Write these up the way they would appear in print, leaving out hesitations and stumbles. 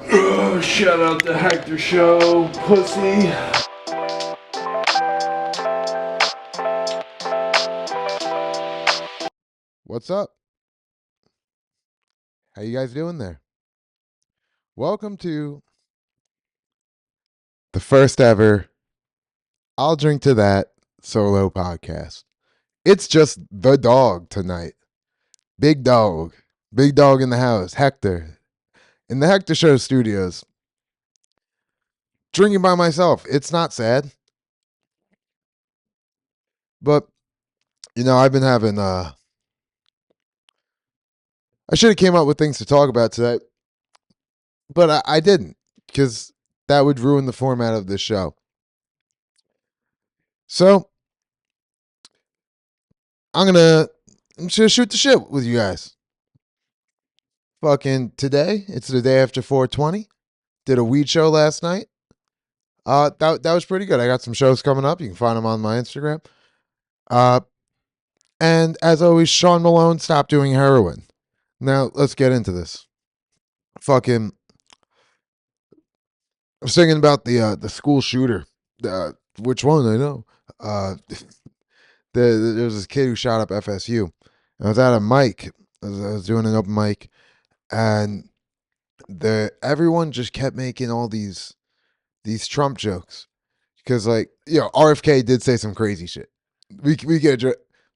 Shout out the Hector Show, pussy. What's up? How you guys doing there? Welcome to the first ever I'll Drink to That solo podcast. It's just the dog tonight. Big dog. Big dog in the house. Hector. In the Hector Show studios. Drinking by myself. It's not sad. But, I've been having I should have came up with things to talk about today. But I didn't, because that would ruin the format of this show. So I'm just gonna shoot the shit with you guys. Fucking today, it's the day after 420. Did a weed show last night. That was pretty good. I got some shows coming up. You can find them on my Instagram. And as always, Sean Malone stopped doing heroin. Now let's get into this. Fucking, I was thinking about the school shooter. Which one? I know. There was this kid who shot up FSU. I was at a mic. I was doing an open mic, and everyone just kept making all these Trump jokes, because RFK did say some crazy shit. We get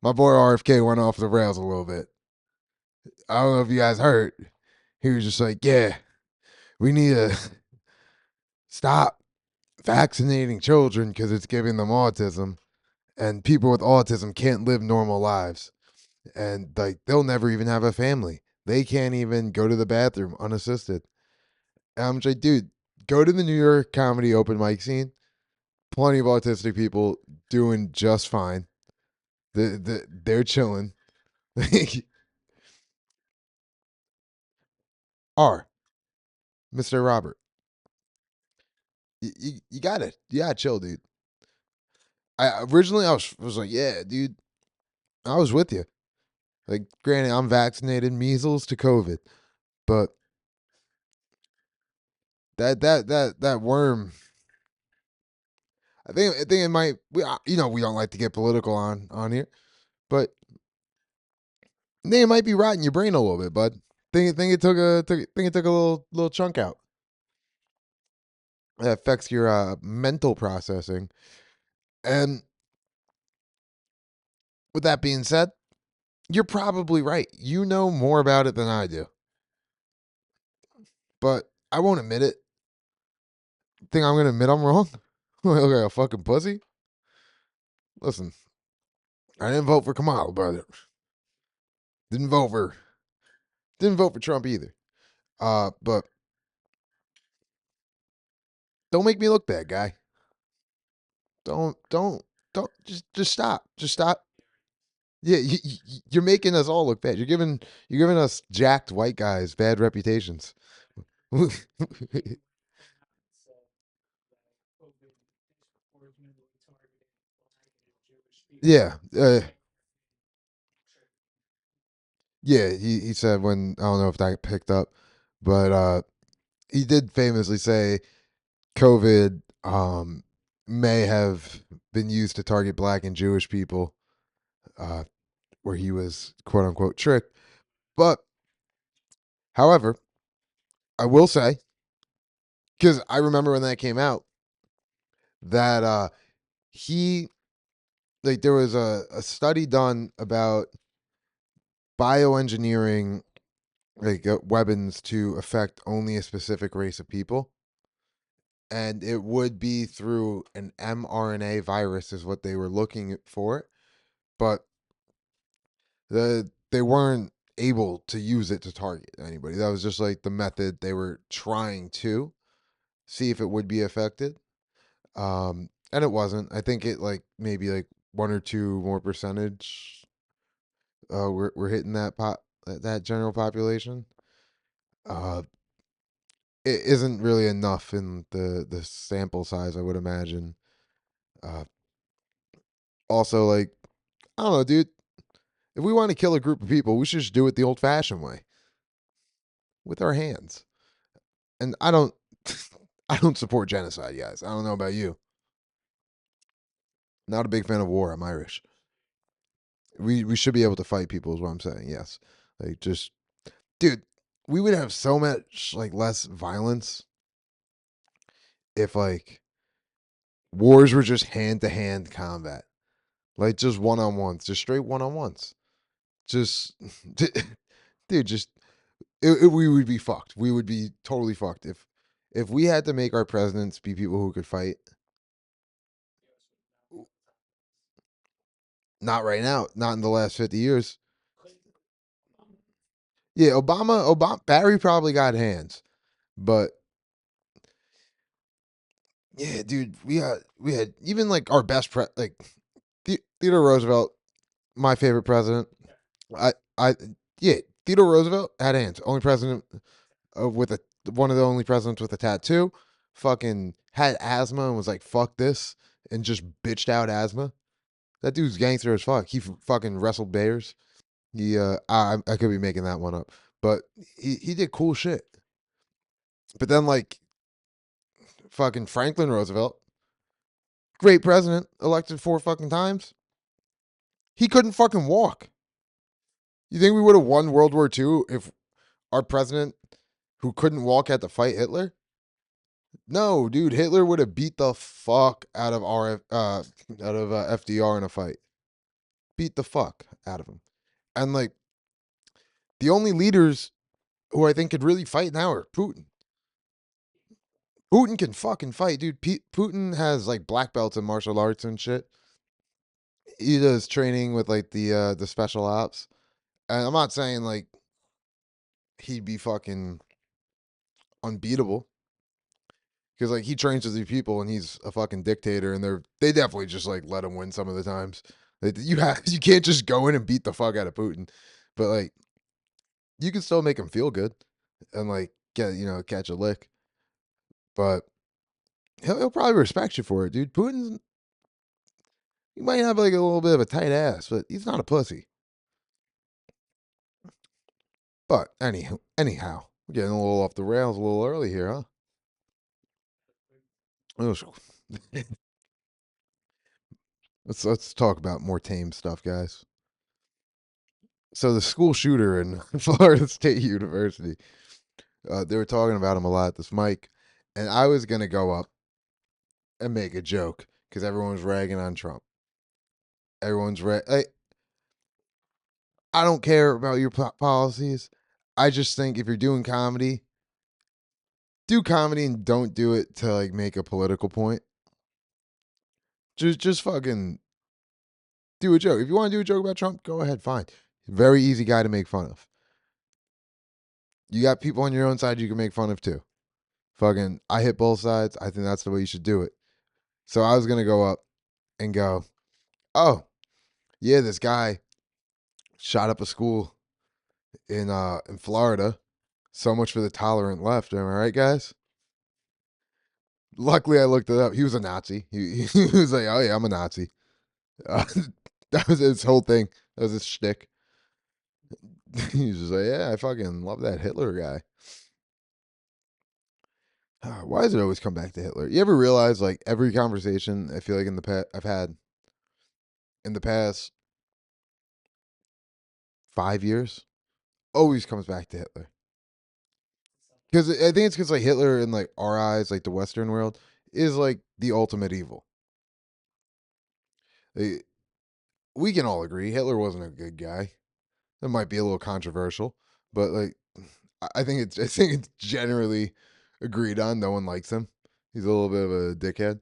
my boy RFK went off the rails a little bit. I don't know if you guys heard. He was just like, yeah, we need to stop vaccinating children because it's giving them autism, and people with autism can't live normal lives, and like they'll never even have a family. They can't even go to the bathroom unassisted. And I'm just like, dude, go to the New York comedy open mic scene. Plenty of autistic people doing just fine. They're chilling. R, Mr. Robert, you got it. Yeah, chill, dude. I was like, yeah, dude, I was with you. Like, granted, I'm vaccinated, measles to COVID, but that worm. I think it might. We don't like to get political on here, but I think it might be rotting your brain a little bit, bud. Think it took a little chunk out. That affects your mental processing. And with that being said, you're probably right. You know more about it than I do. But I won't admit it. Think I'm going to admit I'm wrong? Look like a fucking pussy? Listen, I didn't vote for Kamala, brother. Didn't vote for Trump either. But don't make me look bad, guy. Don't just stop. Just stop. Yeah, you're making us all look bad. You're giving us jacked white guys bad reputations. Yeah, yeah. He said, when, I don't know if that picked up, but he did famously say COVID may have been used to target black and Jewish people, uh, where he was quote unquote tricked. But however, I will say, because I remember when that came out, that he like there was a study done about bioengineering, like weapons to affect only a specific race of people, and it would be through an mRNA virus is what they were looking for, but they weren't able to use it to target anybody. That was just like the method they were trying to see if it would be affected. And it wasn't. I think it, like, maybe like one or two more percentage. We're hitting that general population. Uh, it isn't really enough in the sample size, I would imagine. Uh, Also, like, I don't know, dude. If we want to kill a group of people, we should just do it the old-fashioned way, with our hands. and I don't I don't support genocide, guys. I don't know about you. Not a big fan of war. I'm Irish. We should be able to fight people is what I'm saying. Yes. Like just dude, we would have so much like less violence if like wars were just hand to hand combat. Like just one on ones, just straight one on ones. Just dude, just we would be fucked. We would be totally fucked if we had to make our presidents be people who could fight. Not right now. Not in the last 50 years. Yeah, Obama, Barry probably got hands, but yeah, dude, we had even like our best like Theodore Roosevelt, my favorite president. I yeah, Theodore Roosevelt had hands. Only president with a one of the only presidents with a tattoo. Fucking had asthma and was like fuck this and just bitched out asthma. That dude's gangster as fuck. He fucking wrestled bears. He I could be making that one up, but he did cool shit. But then like fucking Franklin Roosevelt, great president, elected 4 fucking times. He couldn't fucking walk. You think we would have won World War II if our president who couldn't walk had to fight Hitler? No, dude, Hitler would have beat the fuck out of FDR in a fight. Beat the fuck out of him. And like the only leaders who I think could really fight now are Putin. Putin can fucking fight, dude. Putin has like black belts in martial arts and shit. He does training with like the special ops. And I'm not saying like he'd be fucking unbeatable because like he trains with these people and he's a fucking dictator and they definitely just like let him win some of the times. Like, you can't just go in and beat the fuck out of Putin, but like you can still make him feel good and like get catch a lick. But he'll probably respect you for it, dude. Putin's he might have like a little bit of a tight ass, but he's not a pussy. But anyhow, we're getting a little off the rails a little early here, huh? Let's talk about more tame stuff, guys. So the school shooter in Florida State University, they were talking about him a lot. This Mike, and I was gonna go up and make a joke because everyone was ragging on Trump. Everyone's I don't care about your policies. I just think if you're doing comedy, do comedy and don't do it to like make a political point. Just fucking do a joke. If you want to do a joke about Trump, go ahead, fine. Very easy guy to make fun of. You got people on your own side you can make fun of too. Fucking, I hit both sides. I think that's the way you should do it. So I was gonna go up and go, oh yeah, this guy shot up a school in Florida. So much for the tolerant left. Am I right, guys? Luckily, I looked it up. He was a Nazi. He was like, oh yeah, I'm a Nazi. Uh, that was his whole thing. That was his shtick. He was just like, yeah, I fucking love that Hitler guy. Why does it always come back to Hitler? You ever realize, like, every conversation I feel like I've had in the past 5 years always comes back to Hitler. Because I think it's because like Hitler in like our eyes, like the Western world, is like the ultimate evil. Like, we can all agree Hitler wasn't a good guy. That might be a little controversial, but like I think it's generally agreed on. No one likes him. He's a little bit of a dickhead.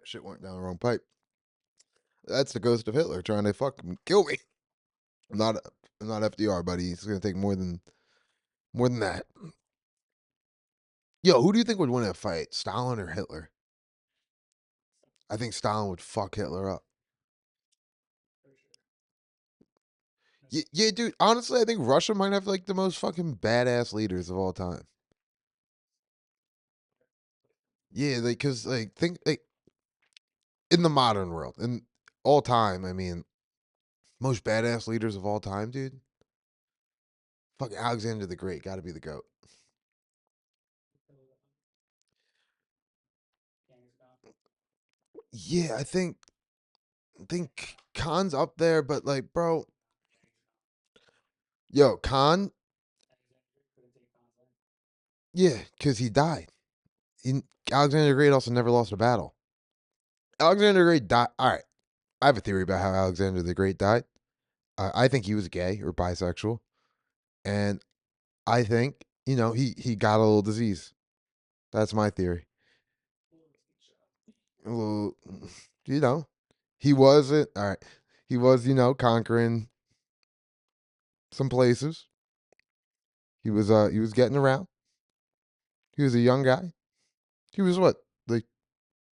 Shit went down the wrong pipe. That's the ghost of Hitler trying to fucking kill me. I'm not I'm not FDR, buddy. It's gonna take more than that. Yo, who do you think would win a fight, Stalin or Hitler? I think Stalin would fuck Hitler up. Yeah, dude. Honestly, I think Russia might have like the most fucking badass leaders of all time. Yeah, like because like think like in the modern world in all time. I mean, most badass leaders of all time, dude. Fucking Alexander the Great, got to be the GOAT. Yeah, I think Khan's up there, but like, bro, yo, Khan, yeah, because he died. Alexander the Great also never lost a battle. Alexander the Great died. All right, I have a theory about how Alexander the Great died. I think he was gay or bisexual, and I think he got a little disease. That's my theory. Well, he wasn't all right. He was conquering some places. He was getting around. He was a young guy. He was what, like,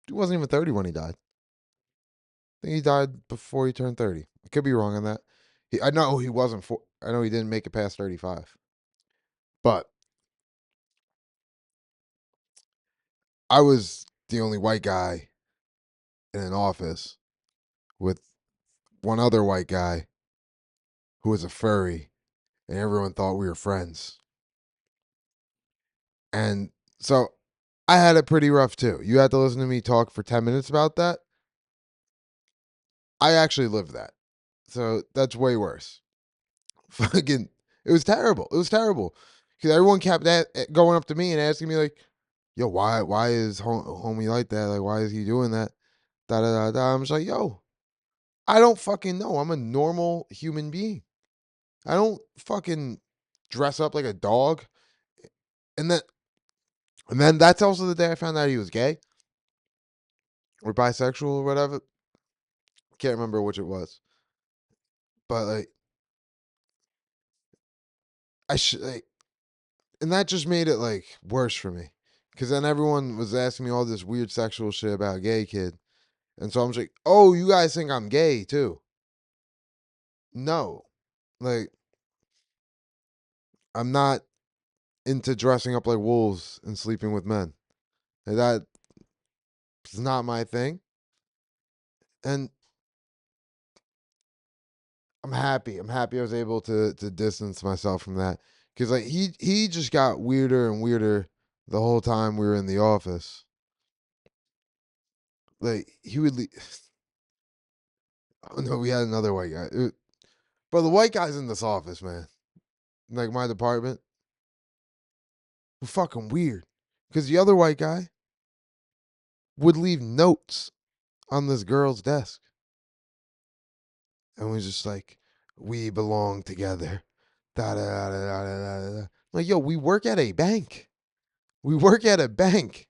he wasn't even 30 when he died. I think he died before he turned 30. I could be wrong on that. I know he wasn't. I know he didn't make it past 35. But I was the only white guy in an office with one other white guy who was a furry, and everyone thought we were friends. And so I had it pretty rough too. You had to listen to me talk for 10 minutes about that. I actually lived that. So that's way worse. Fucking, it was terrible. It was terrible. Because everyone kept going up to me and asking me, like, yo, why is homie like that? Like, why is he doing that? Da da da da. I'm just like, yo, I don't fucking know. I'm a normal human being. I don't fucking dress up like a dog. And then that's also the day I found out he was gay or bisexual or whatever. Can't remember which it was. But like I should like, and that just made it like worse for me. Cause then everyone was asking me all this weird sexual shit about a gay kid. And so I'm just like, oh, you guys think I'm gay too? No. Like, I'm not into dressing up like wolves and sleeping with men. Like, that's not my thing. And I'm happy. I'm happy I was able to distance myself from that. Cause like he just got weirder and weirder the whole time we were in the office. Like he would oh no, we had another white guy. But the white guys in this office, man, like my department, were fucking weird. Because the other white guy would leave notes on this girl's desk. And was just like, we belong together. Da da da da da da da. Like, yo, we work at a bank. We work at a bank.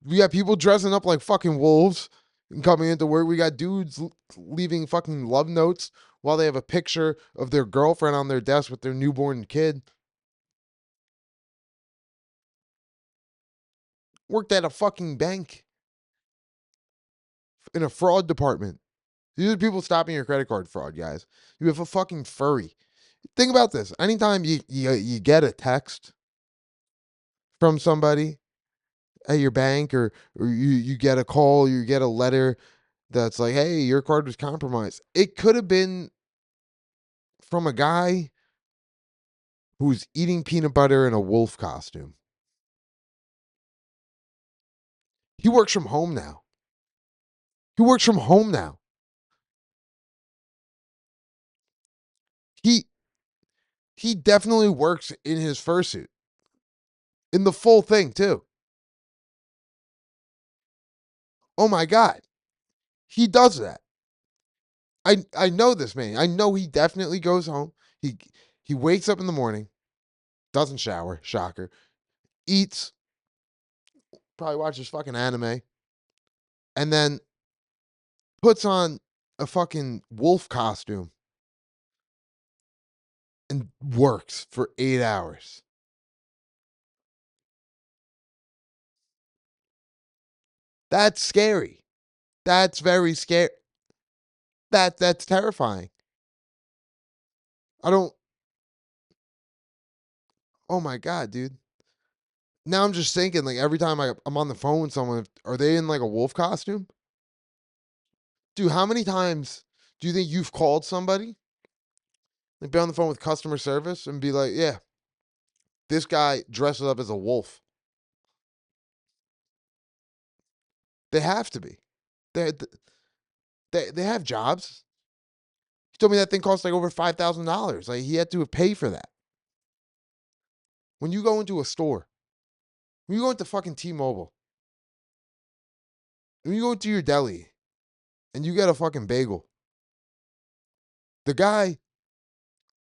We got people dressing up like fucking wolves and coming into work. We got dudes leaving fucking love notes while they have a picture of their girlfriend on their desk with their newborn kid. Worked at a fucking bank in a fraud department. These are people stopping your credit card fraud, guys. You have a fucking furry. Think about this. Anytime you get a text from somebody at your bank or you get a call, you get a letter that's like, hey, your card was compromised. It could have been from a guy who's eating peanut butter in a wolf costume. He works from home now. He works from home now. He definitely works in his fursuit. In the full thing, too. Oh my God. He does that. I know this man. I know he definitely goes home. He wakes up in the morning, doesn't shower, shocker, eats, probably watches fucking anime, and then puts on a fucking wolf costume and works for 8 hours. That's scary. That's very scary. That's terrifying. I don't. Oh my God, dude. Now I'm just thinking, like, every time I'm on the phone with someone, are they in like a wolf costume? Dude, how many times Do you think you've called somebody, like be on the phone with customer service and be like, yeah, this guy dresses up as a wolf? They have to be. They they have jobs. He told me that thing cost like over $5,000. Like he had to pay for that. When you go into a store, when you go into fucking T-Mobile, when you go into your deli and you get a fucking bagel, the guy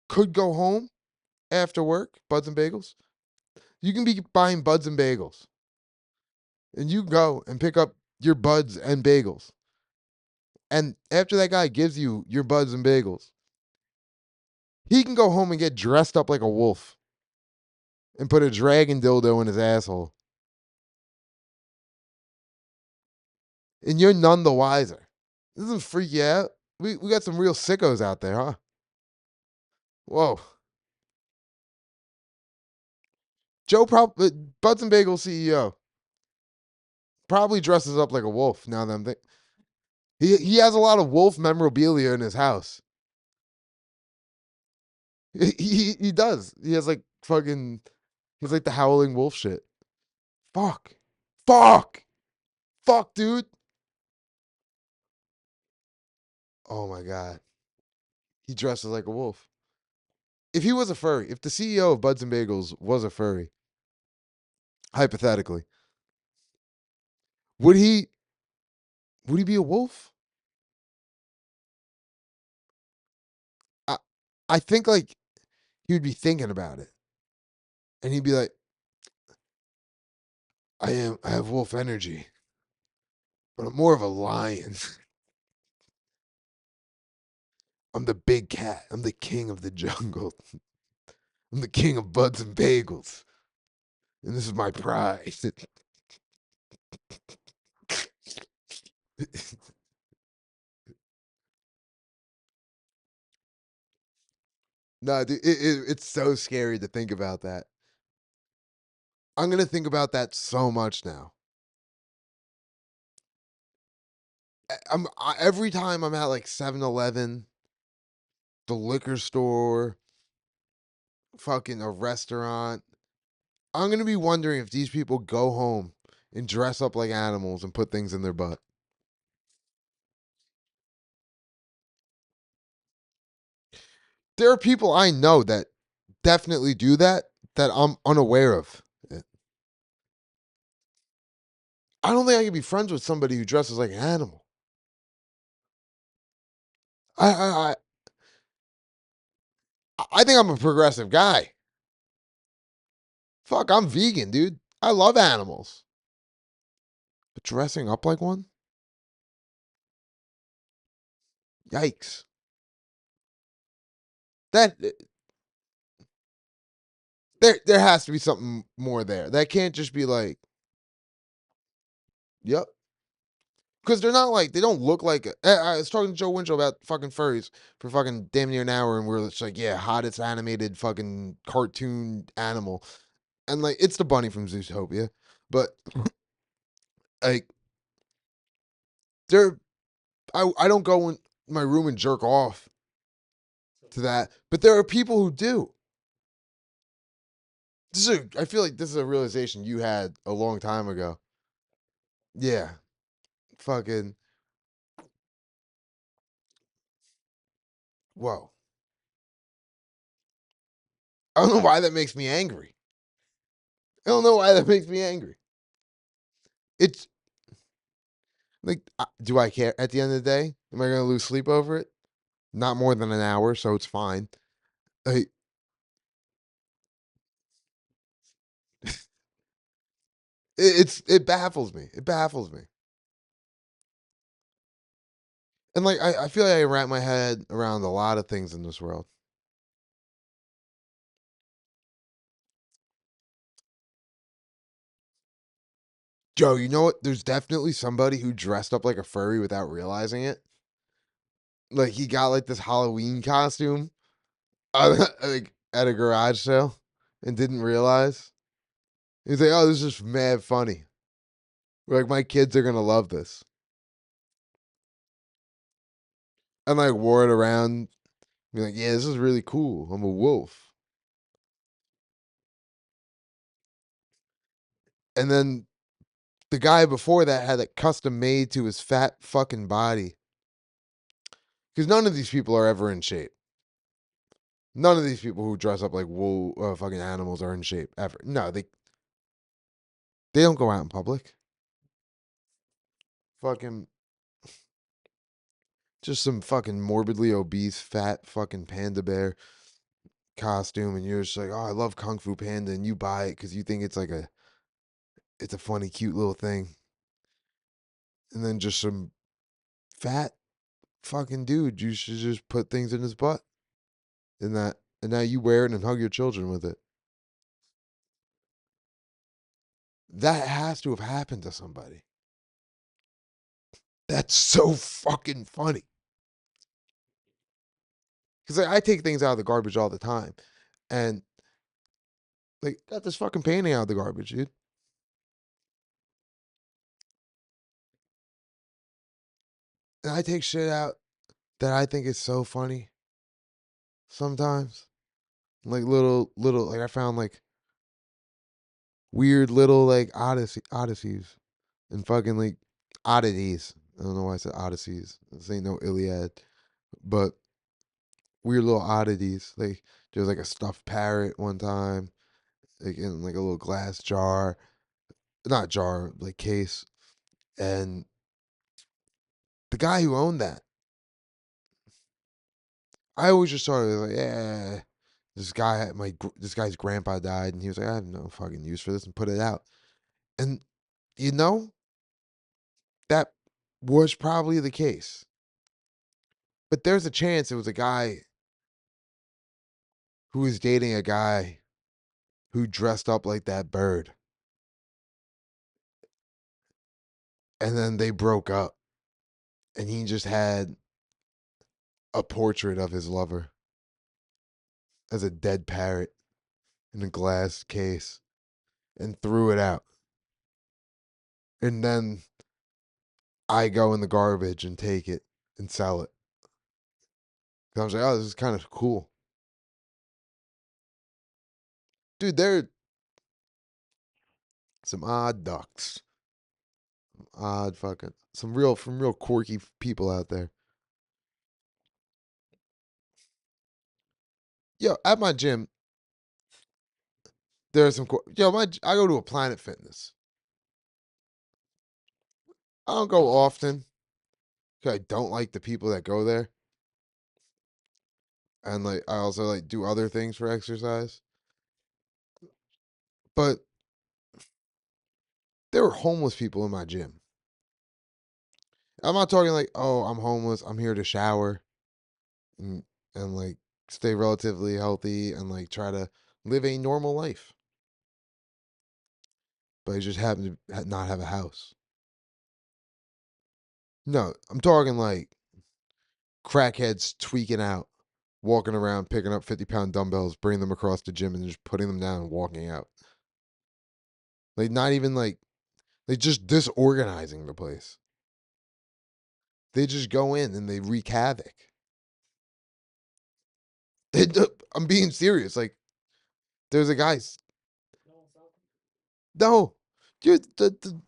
could go home after work, Buds and Bagels. You can be buying Buds and Bagels, and you go and pick up your Buds and Bagels. And after that guy gives you your Buds and Bagels, he can go home and get dressed up like a wolf and put a dragon dildo in his asshole. And you're none the wiser. This doesn't freak you out. We got some real sickos out there, huh? Whoa. Joe Buds and Bagel CEO probably dresses up like a wolf now that I'm thinking. He has a lot of wolf memorabilia in his house. He does. He has like fucking. He's like the howling wolf shit. Fuck. Fuck. Fuck, dude. Oh my god. He dresses like a wolf. If he was a furry, if the CEO of Buds and Bagels was a furry, hypothetically, would he be a wolf? I I think like he would be thinking about it. And he'd be like, I have wolf energy, but I'm more of a lion. I'm the big cat. I'm the king of the jungle. I'm the king of Buds and Bagels. And this is my pride. No, dude, it's so scary to think about that. I'm gonna think about that so much now. Every time I'm at like 7-Eleven, the liquor store, fucking a restaurant, I'm gonna be wondering if these people go home and dress up like animals and put things in their butt. There are people I know that definitely do that I'm unaware of. I don't think I could be friends with somebody who dresses like an animal. I I think I'm a progressive guy. Fuck, I'm vegan, dude. I love animals. But dressing up like one? Yikes. That there has to be something more there. That can't just be like, yep. Because they're not like they don't look like. I was talking to Joe Winchell about fucking furries for fucking damn near an hour, and we're just like, yeah, hottest animated fucking cartoon animal, and like it's the bunny from Zootopia, but like they're I don't go in my room and jerk off to that, but there are people who do. I feel like this is a realization you had a long time ago. Yeah, fucking whoa. I don't know why that makes me angry. I don't know why that makes me angry. It's like, do I care? At the end of the day, am I gonna lose sleep over it? Not more than an hour, so it's fine. Like, it baffles me. It baffles me. And like I feel like I wrap my head around a lot of things in this world. Joe, you know what? There's definitely somebody who dressed up like a furry without realizing it. Like he got like this Halloween costume, like at a garage sale, and didn't realize. He's like, "Oh, this is mad funny. Like my kids are gonna love this." and like wore it around. Be like, yeah, this is really cool. I'm a wolf. And then the guy before that had it custom made to his fat fucking body. Because none of these people are ever in shape. None of these people who dress up like wool fucking animals are in shape ever. No, they don't go out in public. Fucking just some fucking morbidly obese fat fucking panda bear costume, and you're just like, oh, I love Kung Fu Panda, and you buy it because you think it's like it's a funny, cute little thing, and then just some fat fucking dude, you should just put things in his butt, and now you wear it and hug your children with it. That has to have happened to somebody. That's so fucking funny. Because I take things out of the garbage all the time, and like got this fucking painting out of the garbage, dude. And I take shit out that I think is so funny sometimes. Like little like I found like weird little like odysseys and fucking like oddities. I don't know why I said odysseys. This ain't no Iliad, but weird little oddities. Like there was like a stuffed parrot one time, like in like a little glass jar, not jar, like case. And the guy who owned that, I always just thought it was like, yeah, this guy's grandpa died, and he was like, I have no fucking use for this, and put it out. And you know, that was probably the case. But there's a chance it was a guy who was dating a guy who dressed up like that bird. And then they broke up. And he just had a portrait of his lover as a dead parrot in a glass case and threw it out. And then I go in the garbage and take it and sell it. 'Cause I was like, oh, this is kind of cool. Dude, there are some odd ducks. Odd fucking from real quirky people out there. Yo, at my gym, there are some I go to a Planet Fitness. I don't go often because I don't like the people that go there, and like I also like do other things for exercise. But there were homeless people in my gym. I'm not talking like, oh, I'm homeless. I'm here to shower and like stay relatively healthy and like try to live a normal life. But I just happen to not have a house. No, I'm talking like crackheads tweaking out, walking around, picking up 50-pound dumbbells, bringing them across the gym, and just putting them down and walking out. Like, not even like, just disorganizing the place. They just go in and they wreak havoc. I'm being serious. Like, there's a guy. No, dude, the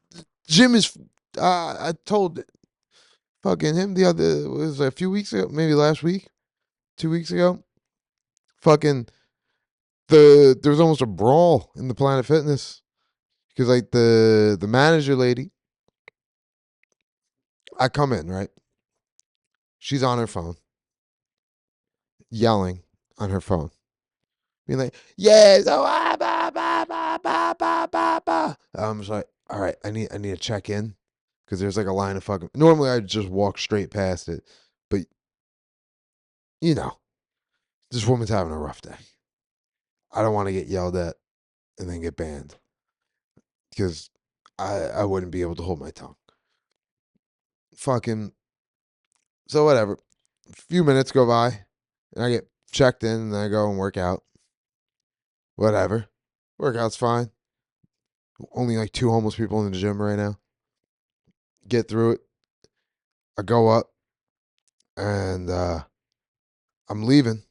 gym is. I told fucking him the other, it was a few weeks ago, maybe last week, 2 weeks ago. Fucking there was almost a brawl in the Planet Fitness because like the manager lady, I come in right, she's on her phone, yelling on her phone, being like, "Yes, oh, I'm just like, all right, I need to check in because there's like a line of fucking. Normally I just walk straight past it, but you know, this woman's having a rough day. I don't want to get yelled at and then get banned because I wouldn't be able to hold my tongue. Fucking so whatever. A few minutes go by, and I get checked in, and then I go and work out. Whatever, workout's fine. Only like 2 homeless people in the gym right now. Get through it. I go up. and I'm leaving,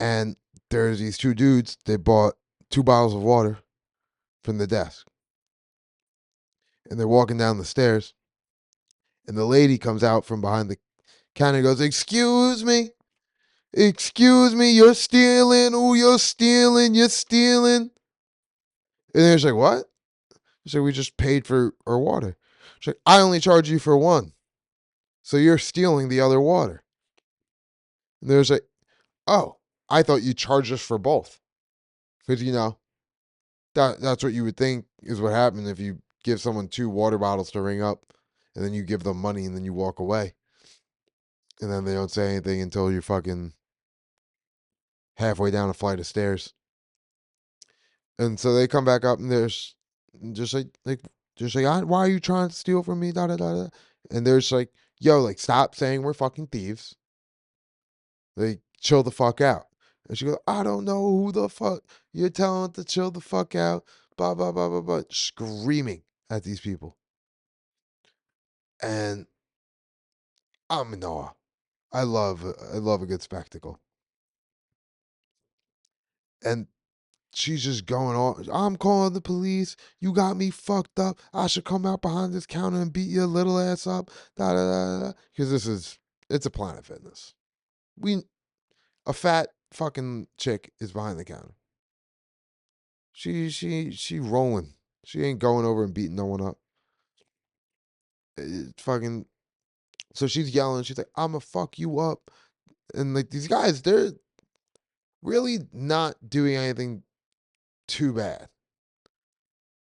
and there's these two dudes. They bought 2 bottles of water from the desk, and they're walking down the stairs, and the lady comes out from behind the counter and goes, "Excuse me, you're stealing. Oh, you're stealing. You're stealing." And they're like, "What?" She said, "We just paid for our water." She's like, "I only charge you for one, so you're stealing the other water." And there's like, "Oh, I thought you charged us for both." Because, that's what you would think is what happened if you give someone 2 water bottles to ring up, and then you give them money, and then you walk away. And then they don't say anything until you're fucking halfway down a flight of stairs. And so they come back up, and there's just like, "Why are you trying to steal from me?" Da da da da. And there's like, "Yo, like, stop saying we're fucking thieves. Like, chill the fuck out." And she goes, "I don't know who the fuck you're telling to chill the fuck out." Blah blah blah blah blah, screaming at these people. And I'm in awe. I love a good spectacle. And she's just going on. "I'm calling the police. You got me fucked up. I should come out behind this counter and beat your little ass up." Da da da da. Because it's a Planet Fitness. We a fat fucking chick is behind the counter. She rolling. She ain't going over and beating no one up. Fucking. So she's yelling. She's like, "I'ma fuck you up." And like these guys, they're really not doing anything too bad.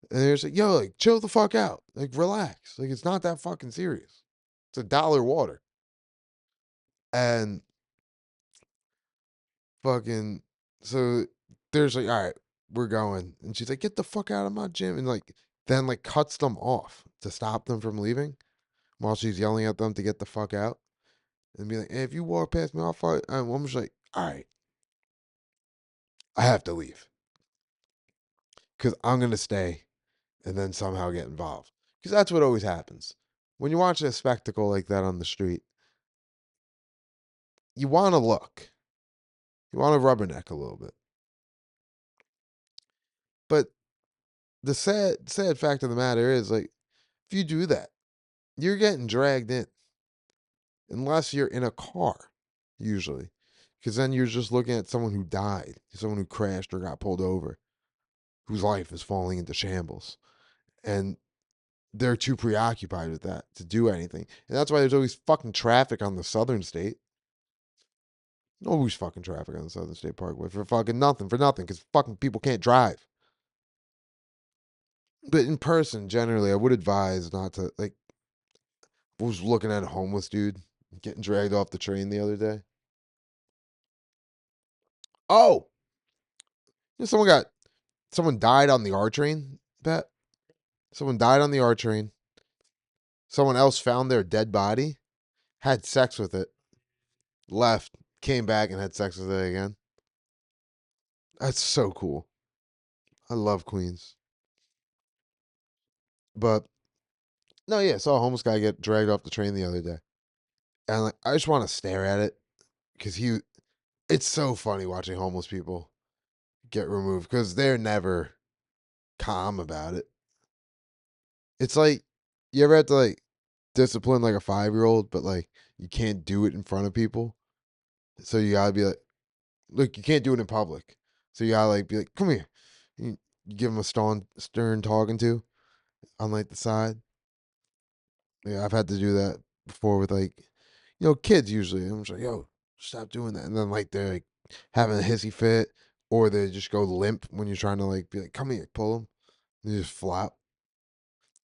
And they're just like, "Yo, like, chill the fuck out. Like, relax. Like, it's not that fucking serious. It's $1 water." And fucking, so there's like, "All right, we're going." And she's like, "Get the fuck out of my gym." And like, then like cuts them off to stop them from leaving while she's yelling at them to get the fuck out. And be like, "Hey, if you walk past me, I'll fight." And I'm just like, "All right, I have to leave because I'm going to stay and then somehow get involved." Because that's what always happens. When you watch a spectacle like that on the street, you want to look. You want to rubberneck a little bit. But the sad fact of the matter is, like, if you do that, you're getting dragged in. Unless you're in a car, usually. Because then you're just looking at someone who died, someone who crashed or got pulled over, whose life is falling into shambles. And they're too preoccupied with that to do anything. And that's why there's always fucking traffic on the Southern State. Always fucking traffic on the Southern State Parkway for fucking nothing, because fucking people can't drive. But in person, generally, I would advise not to, like, I was looking at a homeless dude getting dragged off the train the other day. Oh, someone died on the R train, Pat. Someone died on the R train. Someone else found their dead body, had sex with it, left, came back and had sex with it again. That's so cool. I love Queens. But no, yeah, saw a homeless guy get dragged off the train the other day. And like I just want to stare at it because it's so funny watching homeless people get removed because they're never calm about it. It's like you ever had to like discipline like a 5-year-old, but like you can't do it in front of people. So you gotta be like, look, you can't do it in public. So you gotta like be like, "Come here." You give them a stern talking to on like the side. Yeah, I've had to do that before with like, kids usually. I'm just like, "Yo, stop doing that." And then like they're like having a hissy fit, or they just go limp when you're trying to like be like, "Come here," pull them. They just flop.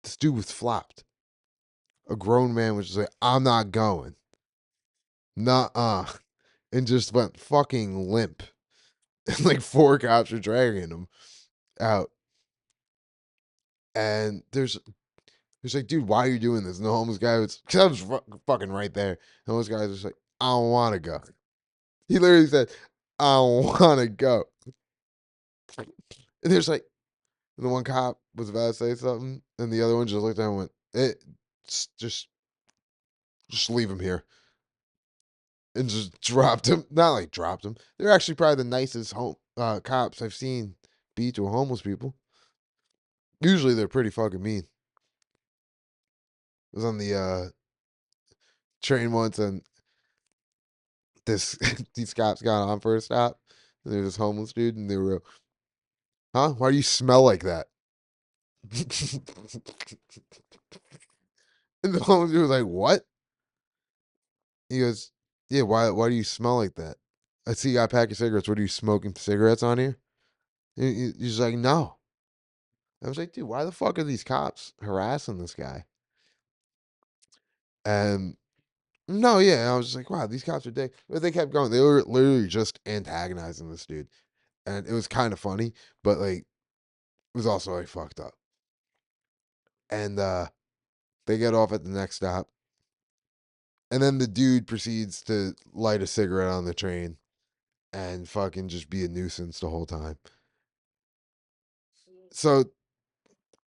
This dude was flopped. A grown man was just like, "I'm not going." Nuh-uh. And just went fucking limp. And like 4 cops are dragging him out. And there's like, "Dude, why are you doing this?" And the homeless guy was, because I was fucking right there. The homeless guy was just like, "I don't want to go." He literally said, "I don't want to go." And there's like, the one cop was about to say something, and the other one just looked at him and went, "It's just Just leave him here. And just dropped him. Not like dropped him. They're actually probably the nicest cops I've seen be to homeless people. Usually they're pretty fucking mean. I was on the train once and this these cops got on for a stop. And there's this homeless dude and they were, huh? Why do you smell like that? And the homeless dude was like, what? He goes, yeah, why do you smell like that? I see you got a pack of cigarettes. What are you smoking cigarettes on here? He's like, no. I was like, dude, why the fuck are these cops harassing this guy? And no, yeah, I was just like, wow, these cops are dick. But they kept going. They were literally just antagonizing this dude. And it was kind of funny, but like it was also like fucked up. And they get off at the next stop. And then the dude proceeds to light a cigarette on the train and fucking just be a nuisance the whole time. So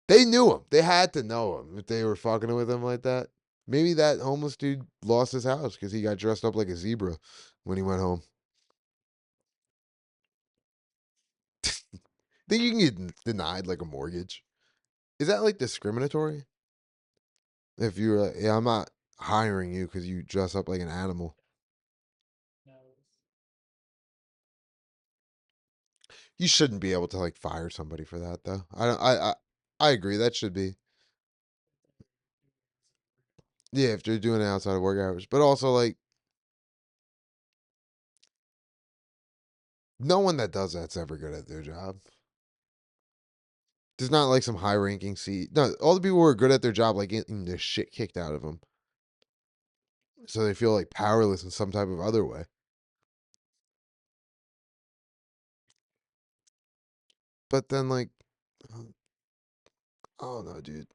they knew him. They had to know him if they were fucking with him like that. Maybe that homeless dude lost his house because he got dressed up like a zebra when he went home. Think you can get denied like a mortgage? Is that like discriminatory? If you're like, yeah, I'm not hiring you because you dress up like an animal. You shouldn't be able to like fire somebody for that though. I don't. I agree. That should be. Yeah, if they're doing it outside of work hours, but also like no one that does that's ever good at their job. There's not like some high ranking seat. No, all the people who are good at their job like getting the shit kicked out of them, so they feel like powerless in some type of other way. But then like, I don't know, dude.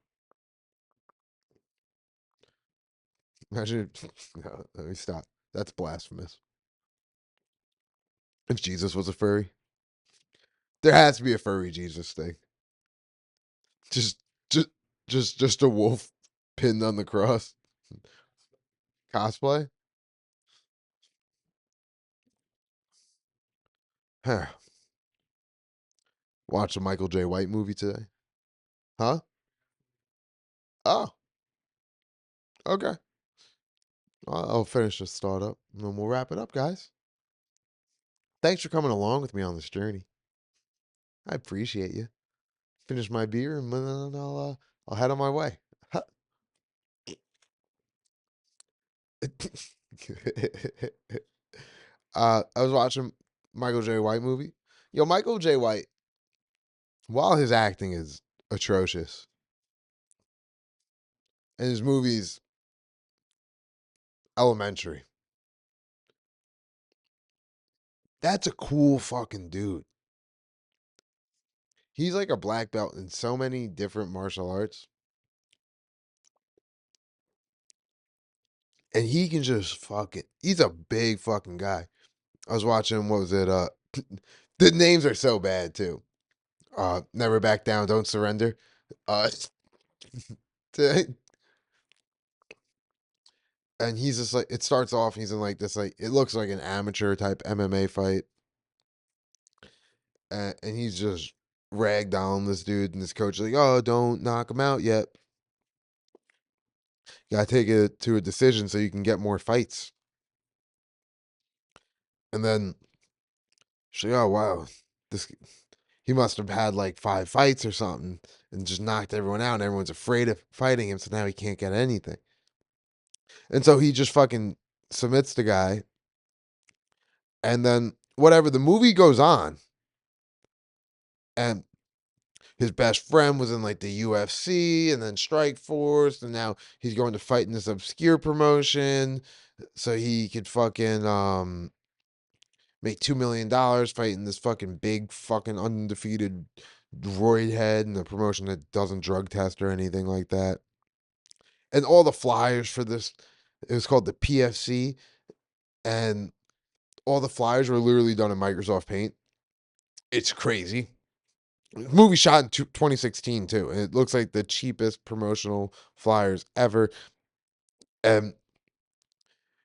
Imagine. No, let me stop. That's blasphemous. If Jesus was a furry, there has to be a furry Jesus thing. Just, just, just a wolf pinned on the cross. Cosplay. Huh. Watch a Michael J. White movie today. Huh? Oh, okay. I'll finish this thought up and then we'll wrap it up, guys. Thanks for coming along with me on this journey. I appreciate you. Finish my beer and then I'll head on my way. I was watching Michael J. White movie. Yo, Michael J. White, while his acting is atrocious and his movies elementary, that's a cool fucking dude. He's like a black belt in so many different martial arts. And he can just fucking he's a big fucking guy. I was watching what was it? The names are so bad too. Never back down, don't surrender. Uh and he's just like it starts off he's in like this like it looks like an amateur type MMA fight. And he's just ragged on this dude and this coach is like, oh, don't knock him out yet. You gotta take it to a decision so you can get more fights. And then she's like, oh wow, this he must have had like 5 fights or something and just knocked everyone out and everyone's afraid of fighting him, so now he can't get anything. And so he just fucking submits the guy. And then whatever the movie goes on, and his best friend was in like the UFC and then Strike Force, and now he's going to fight in this obscure promotion so he could fucking make $2 million fighting this fucking big fucking undefeated roid head in a promotion that doesn't drug test or anything like that. And all the flyers for this, it was called the PFC, and all the flyers were literally done in Microsoft Paint. It's crazy. Movie shot in 2016 too, and it looks like the cheapest promotional flyers ever. And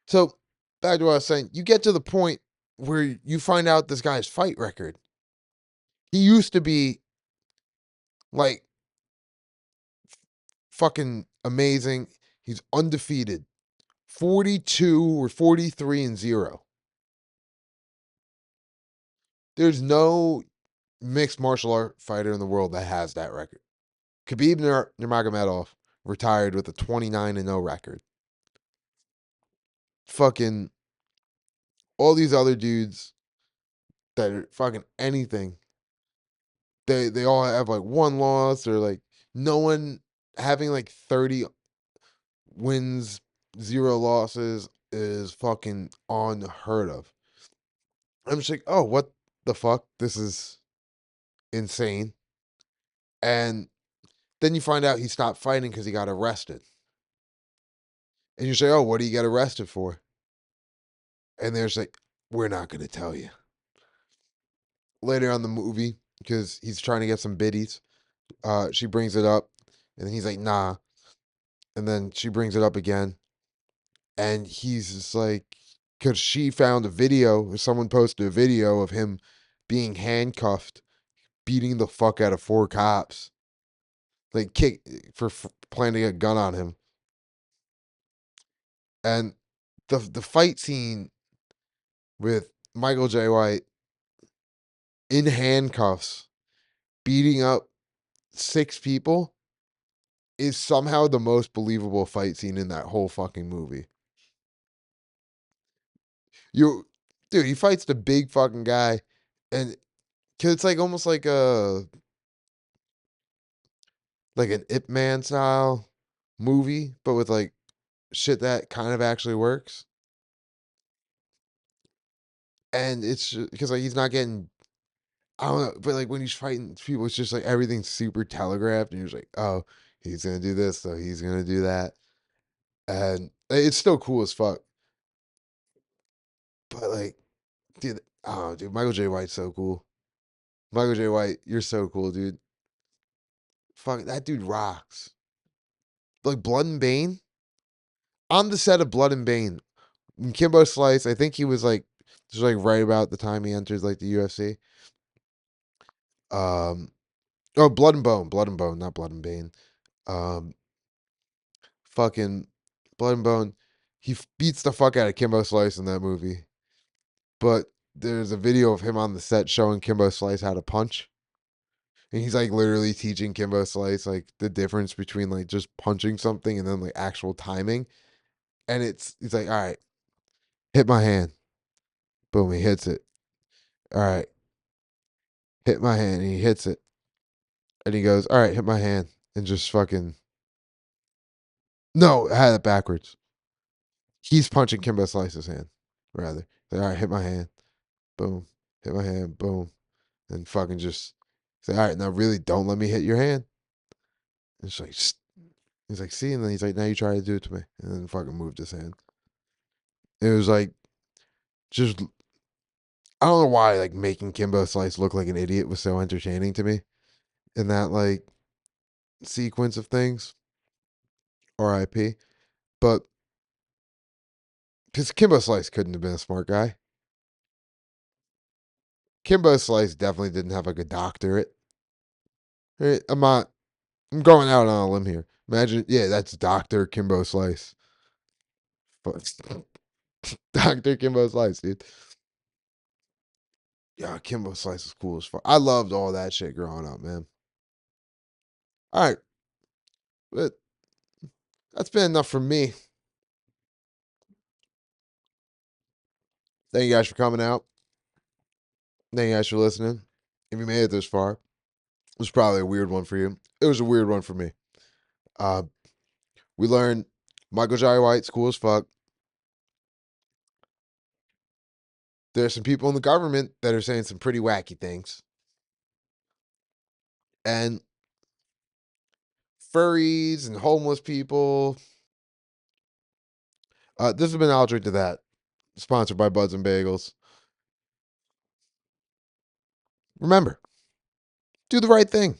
So back to what I was saying, you get to the point where you find out this guy's fight record. He used to be like fucking amazing. He's undefeated. 42 or 43-0. There's no mixed martial art fighter in the world that has that record. Khabib Nurmagomedov retired with a 29-0 record. Fucking all these other dudes that are fucking anything, they all have like one loss or like no one having like 30 wins, 0 losses is fucking unheard of. I'm just like, oh, what the fuck? This is insane. And then you find out he stopped fighting because he got arrested. And you say, oh, what do you get arrested for? And they're just like, we're not going to tell you. Later on in the movie, because he's trying to get some biddies, she brings it up. And he's like, nah. And then she brings it up again. And he's just like, because she found a video, or someone posted a video of him being handcuffed, beating the fuck out of 4 cops, like for planting a gun on him. And the fight scene with Michael J. White in handcuffs, beating up 6 people is somehow the most believable fight scene in that whole fucking movie. Dude, he fights the big fucking guy, and cause it's like almost like an Ip Man style movie, but with like shit that kind of actually works. And it's because like he's not getting, I don't know, but like when he's fighting people, it's just like everything's super telegraphed, and you're just like, oh, he's gonna do this, so he's gonna do that, and it's still cool as fuck. But like, dude, oh, dude, Michael J. White's so cool. Michael J. White, you're so cool, dude. Fuck, that dude rocks. Like Blood and Bane, on the set of Blood and Bane, Kimbo Slice, I think he was like just like right about the time he entered like the UFC. Um, oh, Blood and Bone, not Blood and Bane. Um, fucking Blood and Bone. He beats the fuck out of Kimbo Slice in that movie. But there's a video of him on the set showing Kimbo Slice how to punch. And he's like literally teaching Kimbo Slice like the difference between like just punching something and then like actual timing. And he's like, all right, hit my hand. Boom, he hits it. All right, hit my hand. And he hits it. And he goes, all right, hit my hand. And just fucking. No, I had it backwards. He's punching Kimbo Slice's hand, rather. Like, all right, hit my hand. Boom. Hit my hand. Boom. And fucking just say, all right, now really don't let me hit your hand. And it's like, he's like, see? And then he's like, now you try to do it to me. And then fucking moved his hand. It was like, just, I don't know why, like, making Kimbo Slice look like an idiot was so entertaining to me in that, like, sequence of things. RIP. But, because Kimbo Slice couldn't have been a smart guy. Kimbo Slice definitely didn't have like a doctorate. Right? I'm going out on a limb here. Imagine, yeah, that's Dr. Kimbo Slice. Dr. Kimbo Slice, dude. Yeah, Kimbo Slice is cool as fuck. I loved all that shit growing up, man. All right. But that's been enough for me. Thank you guys for coming out. Thank you guys for listening. If you made it this far, it was probably a weird one for you. It was a weird one for me. We learned Michael J. White's cool as fuck. There's some people in the government that are saying some pretty wacky things. And furries and homeless people. This has been I'll Drink to That, sponsored by Buds and Bagels. Remember, do the right thing.